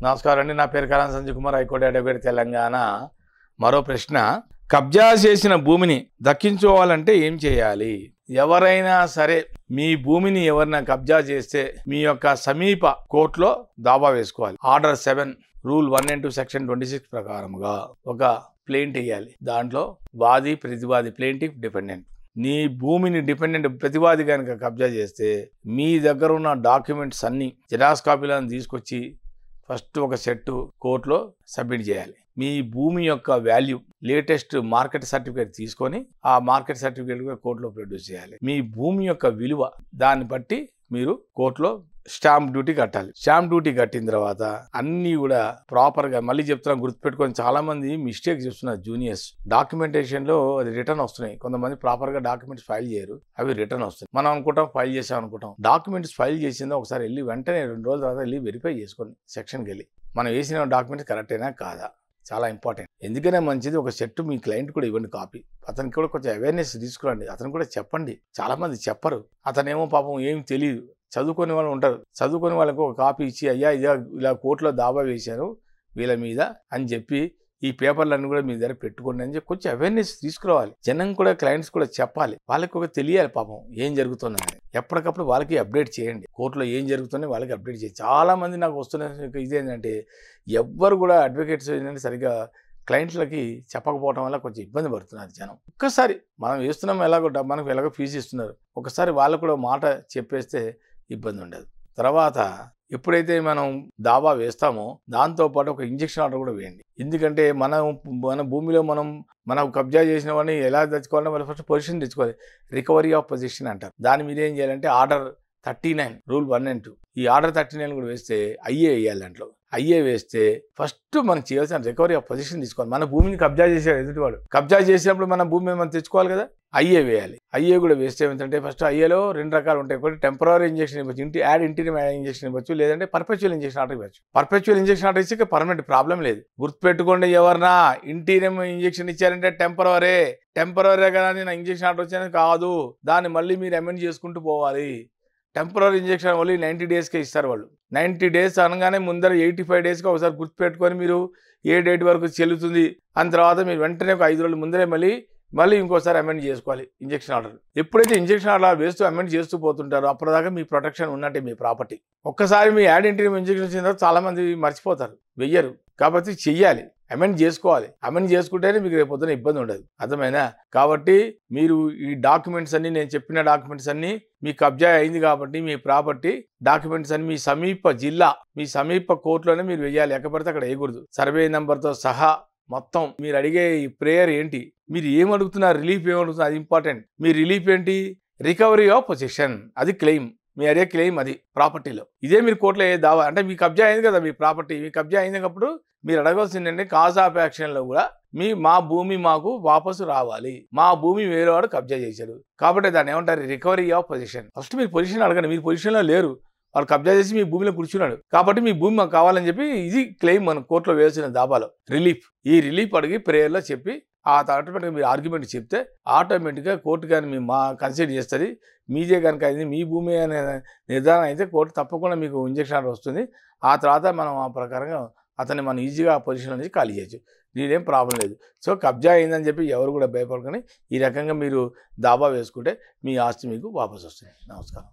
నమస్కారం అండి. నా పేరు కరణ్ సంజయ్ కుమార్, హైకోర్టు అడ్వకేట్, తెలంగాణ. మరో ప్రశ్న, కబ్జా చేసిన భూమిని దక్కించుకోవాలంటే ఏం చేయాలి? ఎవరైనా సరే మీ భూమిని ఎవరైనా కబ్జా చేస్తే మీ యొక్క సమీప కోర్టులో దావా వేసుకోవాలి. ఆర్డర్ 7 రూల్ 1 సెక్షన్ 26 ప్రకారముగా ఒక ప్లెయింట్ వేయాలి. దాంట్లో వాది ప్రతివాది, ప్లెయింటిఫ్ డిపెండెంట్. నీ భూమిని డిపెండెంట్ ప్రతివాది కనుక కబ్జా చేస్తే మీ దగ్గర ఉన్న డాక్యుమెంట్స్ అన్ని జిరాక్స్ కాపీలను తీసుకొచ్చి ఫస్ట్ ఒక సెట్ కోర్టులో సబ్మిట్ చేయాలి. మీ భూమి యొక్క వాల్యూ, లేటెస్ట్ మార్కెట్ సర్టిఫికేట్ తీసుకొని ఆ మార్కెట్ సర్టిఫికేట్ కూడా కోర్టులో ప్రొడ్యూస్ చేయాలి. మీ భూమి యొక్క విలువ దాన్ని బట్టి మీరు కోర్టులో స్టాంప్ డ్యూటీ కట్టాలి. స్టాంప్ డ్యూటీ కట్టిన తర్వాత అన్ని కూడా ప్రాపర్గా, మళ్ళీ చెప్తున్నా గుర్తుపెట్టుకొని, చాలా మంది మిస్టేక్ చేస్తున్నారు జూనియర్స్. డాక్యుమెంటేషన్ లో అది రిటర్న్ వస్తున్నాయి. కొంతమంది ప్రాపర్ గా డాక్యుమెంట్స్ ఫైల్ చేయరు, అవి రిటర్న్ వస్తాయి. మనం అనుకుంటాం ఫైల్ చేసాం అనుకుంటాం. డాక్యుమెంట్స్ ఫైల్ చేసిందో ఒకసారి వెళ్ళి వెంటనే 2 రోజుల తర్వాత వెళ్ళి వెరిఫై చేసుకోండి. సెక్షన్కి వెళ్ళి మనం వేసిన డాక్యుమెంట్స్ కరెక్టేనా కాదా, చాలా ఇంపార్టెంట్. ఎందుకనే మంచిది, ఒక సెట్ మీ క్లయింట్ కూడా ఇవ్వండి కాపీ. అతనికి కూడా కొంచెం అవేర్నెస్ తీసుకురండి. అతను కూడా చెప్పండి. చాలా మంది చెప్పరు. అతనేమో పాపం ఏం తెలియదు. చదువుకునే వాళ్ళు ఉంటారు. చదువుకునే వాళ్ళకు ఒక కాపీ ఇచ్చి, అయ్యా ఇలా కోర్టులో దావా వేశారు వీళ్ళ మీద అని చెప్పి ఈ పేపర్లన్నీ కూడా మీ దగ్గర పెట్టుకోండి అని చెప్పి కొంచెం అవేర్నెస్ తీసుకురావాలి. జనం కూడా, క్లయింట్స్ కూడా చెప్పాలి. వాళ్ళకి ఒక తెలియాలి పాపం ఏం జరుగుతుందని. ఎప్పటికప్పుడు వాళ్ళకి అప్డేట్ చేయండి. కోర్టులో ఏం జరుగుతుందని వాళ్ళకి అప్డేట్ చేయండి. చాలా మంది నాకు వస్తున్న ఇదేంటంటే, ఎవ్వరు కూడా అడ్వకేట్స్ ఏంటంటే సరిగ్గా క్లయింట్లకి చెప్పకపోవడం వల్ల కొంచెం ఇబ్బంది పడుతున్నారు జనం. ఒక్కసారి మనం వేస్తున్నాం, మనకు ఎలాగో ఫీజు ఇస్తున్నారు, ఒకసారి వాళ్ళకు కూడా మాట చెప్పేస్తే ఇబ్బంది ఉండదు. తర్వాత ఎప్పుడైతే మనం దావా వేస్తామో దాంతోపాటు ఒక ఇంజక్షన్ ఆర్డర్ కూడా వేయండి. ఎందుకంటే మన భూమిలో మనం కబ్జా చేసిన వాడిని ఎలా తెచ్చుకోవాలంటే మనం ఫస్ట్ పొజిషన్ తెచ్చుకోవాలి. రికవరీ ఆఫ్ పొజిషన్ అంటారు. దాని మీద ఏం చేయాలంటే ఆర్డర్ 39 రూల్ 1 and 2 ఈ ఆర్డర్ 39 కూడా వేస్తే ఐఏ వేయాలి. దాంట్లో ఐఏ వేస్తే ఫస్ట్ మనం చేయాల్సిన రికవరీ ఆఫ్ పొజిషన్ తీసుకోవాలి. మన భూమిని కబ్జా చేసాడు ఎదుటివాడు. కబ్జా చేసినప్పుడు మన భూమి మనం తెచ్చుకోవాలి కదా, ఐఏ వేయాలి. ఐఏ కూడా వేస్తే ఏమిటంటే, ఫస్ట్ ఐఏలో 2 రకాలు ఉంటాయి. ఒకటి టెంపరరీ ఇంజెక్షన్ ఇవ్వచ్చు, ఇంటీరియం ఇంజెక్షన్ ఇవ్వచ్చు, లేదంటే పర్పెచువల్ ఇంజెక్షన్ ఆర్డర్ ఇవ్వచ్చు. పర్పెచువల్ ఇంజెక్షన్ ఆర్డర్ ఇచ్చి పర్మనెంట్ ప్రాబ్లం లేదు. గుర్తుపెట్టుకోండి, ఎవరన్నా ఇంటీరియం ఇంజెక్షన్ ఇచ్చారంటే టెంపరరీ కదా నేను ఇంజెక్షన్ ఆర్డర్ వచ్చాను కాదు. దాన్ని మళ్ళీ మీరు అమెండ్ చేసుకుంటూ పోవాలి. టెంపరరీ ఇంజెక్షన్ ఓన్లీ 90 daysకే ఇస్తారు వాళ్ళు. 90 days అనగానే ముందర 85 daysకి ఒకసారి గుర్తుపెట్టుకొని మీరు ఏ డేట్ వరకు చెల్లుతుంది అని తర్వాత మీరు వెంటనే ఒక 5 రోజుల ముందరే మళ్ళీ ఇంకోసారి అమెండ్ చేసుకోవాలి ఇంజెక్షన్ ఆర్డర్. ఎప్పుడైతే ఇంజెక్షన్ ఆర్డర్ వేస్తూ అమెండ్ చేస్తూ పోతుంటారో అప్పటిదాకా మీ ప్రొటెక్షన్ ఉన్నట్టే మీ ప్రాపర్టీ. ఒక్కసారి మీ ఇంటీరియం ఇంజెక్షన్ వచ్చిన తర్వాత చాలా మంది మర్చిపోతారు, వెయ్యరు. కాబట్టి చెయ్యాలి, అమెండ్ చేసుకోవాలి. అమెండ్ చేసుకుంటేనే మీకు రేపు పొద్దున ఇబ్బంది ఉండదు. అర్థమైనా? కాబట్టి మీరు ఈ డాక్యుమెంట్స్ అన్ని, నేను చెప్పిన డాక్యుమెంట్స్ అన్ని మీ కబ్జా అయింది కాబట్టి మీ ప్రాపర్టీ డాక్యుమెంట్స్ అన్ని మీ సమీప జిల్లా, మీ సమీప కోర్టులోనే మీరు వేయాలి. ఎక్కడిపడితే అక్కడ వేయకూడదు. సర్వే నెంబర్తో సహా మొత్తం. మీరు అడిగే ఈ ప్రేయర్ ఏంటి, మీరు ఏమడుగుతున్నారు, రిలీఫ్ ఏమడుగుతున్నారు, అది ఇంపార్టెంట్. మీ రిలీఫ్ ఏంటి? రికవరీ ఆఫ్ పొజిషన్, అది క్లెయిమ్. మీ అదే క్లెయిమ్ అది ప్రాపర్టీలో. ఇదే మీరు కోర్టులో ఏ దావా అంటే మీ కబ్జా అయింది కదా, మీ ప్రాపర్టీ మీ కబ్జా అయినప్పుడు మీరు అడగాల్సిందంటే కాజ్ ఆఫ్ యాక్షన్లో కూడా మా భూమి మాకు వాపసు రావాలి, మా భూమి వేరేవాడు కబ్జా చేశాడు కాబట్టి దాన్ని ఏమంటారు? Recovery of position. ఫస్ట్ మీరు పొజిషన్ అడగండి. మీరు పొజిషన్లో లేరు, వాళ్ళు కబ్జా చేసి మీ భూమిలో కూర్చున్నాడు కాబట్టి మీ భూమి మాకు కావాలని చెప్పి ఇది క్లెయిమ్ మనం కోర్టులో వేసిన దాబాలో రిలీఫ్. ఈ రిలీఫ్ అడిగి ప్రేయర్లో చెప్పి ఆటోమేటిక్గా మీరు ఆర్గ్యుమెంట్ చెప్తే ఆటోమేటిక్గా కోర్టు కానీ కన్సిడర్ చేస్తుంది. మీదే కనుక అయింది, మీ భూమి అనే నిర్ధారణ అయితే కోర్టు తప్పకుండా మీకు ఇంజెక్షన్ ఆర్డర్ వస్తుంది. ఆ తర్వాత మనం ఆ ప్రకారంగా అతన్ని మనం ఈజీగా ఆ పొజిషన్ నుంచి ఖాళీ చేయొచ్చు. దీనేం ప్రాబ్లం లేదు. సో కబ్జా అయిందని చెప్పి ఎవరు కూడా భయపడకని ఈ రకంగా మీరు దాబా వేసుకుంటే మీ ఆస్తి మీకు వాపసు వస్తుంది. నమస్కారం.